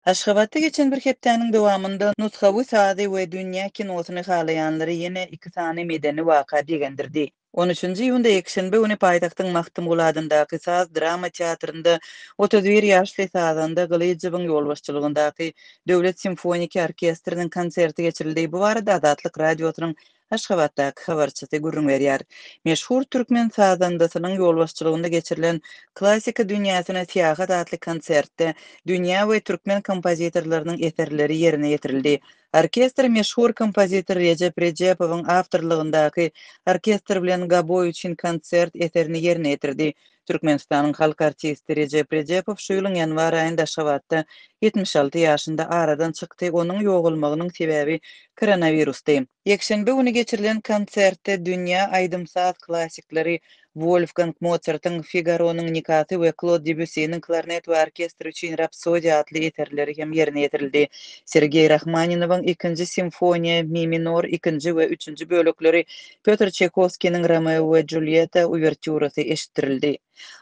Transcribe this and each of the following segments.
Aşgabatda geçen bir heptäniň dowamında Nushawy Sady we dünýä kinosyny halaýanlary ýene 2 sany medeni waka degendirdi. 13-nji ýunda ýekşembe güni paýtagtyň Mahtum Guladyndaky Saz drama teatrynda 31 ýaşly sazanda Gylýjewiň ýolbaşçylygyndaky Döwlet Simfoniki Orkestriniň konserti geçirildi. Bu barada Azatlyk radiosynyň Aşgabatdaky habarçysy gurrun berýär. Meşhur türkmen sazandasynyň ýolbaşçylygynda geçirilen Klasika dünýäsine seýahat adly konsertde dünýä we türkmen kompozitorlarynyň eserleri ýerine ýetirildi. Orkestr meşhur kompozitor Recep Rejepowyň awtorlygyndaky orkestr bilen gaboý üçin konsert eserini ýerine ýetirdi. Türkmenistanyň halk artisti Recep Rejepow şu ýylyň ýanwar aýynda Aşgabatda 76 ýaşynda aradan çykdy. Onuň ýogalmagynyň sebäbi koronavirusdy. Ýekşembe güni geçirilen konsertde dünýä aýdymsaz klassiklary Wolfgang Mozart'ın Figaro'nun Nikahı ve Claude Debussy'nin klarnet ve orkestr üçin Rapsodia adlı eserleri hem yerine getirildi. Sergey Rachmaninowyň 2-nji simfoniya, mi minor 2-nji we 3-nji bölekleri, Pyotr Tchaikovsky'nin Romeo ve Julieta uvertürasy eşitdirildi.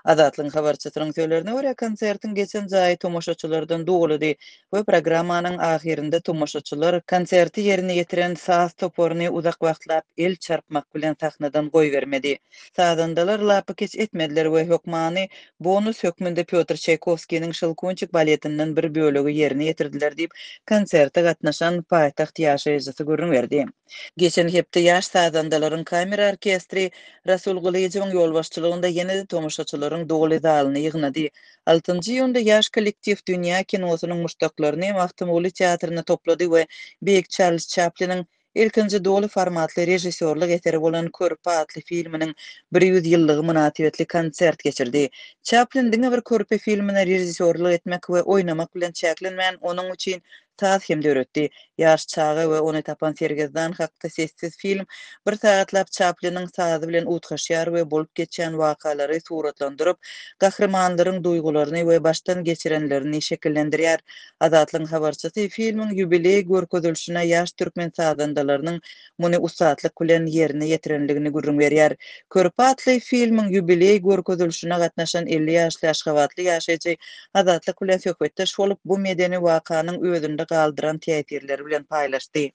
Azatlyň habarçysynyň söýlerine görä konsertiň geçen jaý tomoşaçylardan doludy we programmanyň ahirinde tomoşaçylar konserti ýerine ýetiren saz toporuny uzak wagtlap el çarpmak bilen sahnadan goýbermedi. Sazandalar lapy keç etmediler we hökmany bonus hökmünde Pyotr Tchaikovsky'nin Şylkunçyk baletinden bir bölegi ýerine ýetirdiler diýip konsertde gatnaşan paýtaxt ýaşaýjysy görüň berdi. Geçen hepde ýaş sazandalaryň kamera orkestri Rasul Gylýejewiň ýolbaşçylygynda ýene-de tomoşaçylaryň doly zalyny ýygnady. 6-njy ýylda ýaş kollektiv dünýä kinosynyň muştaklaryny Mahtum Guly teatryna toplady we Big Charles Chaplin'in ilkinji doly formatly rejissörlük eseri bolan Körpe adly filminiň 100 ýyllygy münasibetli konsert geçirdi. Chaplin diňe bir körpe filmine rejissörlük etmek we oynamak bilen çäklenmän, onuň üçin saz hem öğretdi. Ýaş çagy we ony tapan sergezdan hakda sessiz film bir sagatlap Chaplin'in sazy bilen utgaşýar we bolup geçen wakalary suratlandyryp, gahrymanylaryň duýgularyny we baştan geçirenlerini şekillendirýär. Azatlyň habarçysy filmiň ýubiley görkezilişine ýaş türkmen sazandalarynyň muny usatlyk bilen ýerine ýetirenligini gurrun berýär. Körpe adly filmiň ýubiley görkezilişine gatnaşan 50 ýaşly Aşgabatly ýaşaýjy Azatlyk bilen söhbetdeş bolup bu medeni wakanyň özünde galdyran täsirleri bilen paýlaşdy.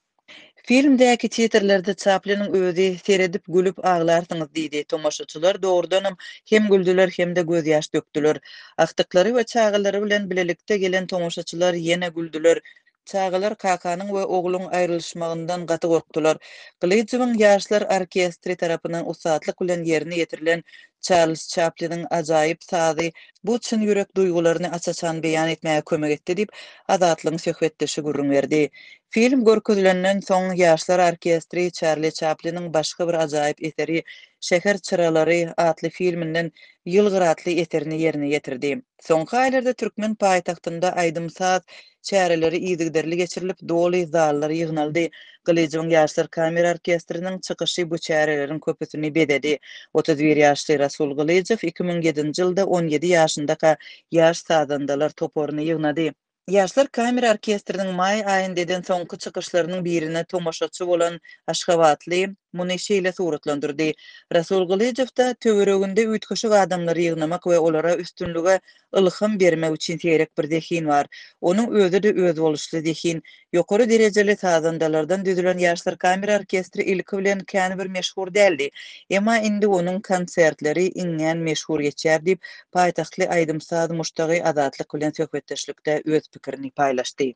Filmdäki titrlerde Chaplin'in özi seredip gülüp ağlarsyňyz diýdi. Tomoşaçylar doğrudanam hem güldüler hem de göz ýaş dökdüler. Akdyklary we çagylary bilen bilelikde gelen tomoşaçylar ýene güldüler. Çagylar kakanyň we ogluň aýrylşmagyndan gaty gorkdylar. Gylýjewiň ýaşlar orkestri tarapyndan usatlyk bilen ýerine ýetirilen Charles Chaplin'in ajaýyp sazy bu çyn ýürek duýgularyny açaçan beýan etmäge kömek etdi diýip Azatlyň söhbetdeşi gurrun berdi. Film görkezilenden soň ýaşlar orkestri Charlie Chaplin'in başga bir ajaýyp eseri Şeher çyralary adly filminden ýylgyratly eserini ýerine ýetirdi. Soňky aýlarda türkmen paýtagtynda aýdymsaz çäreleri ýygyderli geçirilip doly zallar ýygnaldy. Gylýjewiň ýaşlar kamera orkestriniň çykyşy bu çäreleriň köpüsini bededi. 31 ýaşly Rasul Gylýejew 2007-nji ýylda 17 ýaşyndaky ýaş sazandalar toporuny ýygnady. Ýaşlar kamera orkestriniň may aýyndan soňky çykyşlarynyň birine tomoşaçy bolan Aşgabatly muny şeýle suratlandyrdy. Rasul Gylýejew da töwereginde ütköşük adamlary ýygnamak we olara üstünlüge ilham bermek üçin seýrek bir dehin bar. Onuň özü de öz boluşly dehin. Ýokary derejeli sazandalardan düzülen ýaşlar kamera orkestri ilki bilen kän bir meşhur däldi. Emma indi onuň konsertleri iňňen meşhur geçär diýip paýtaktly aýdymsaz muştagy Azatlyk bilen söhbetdeşlikde öz pikirini paýlaşdy.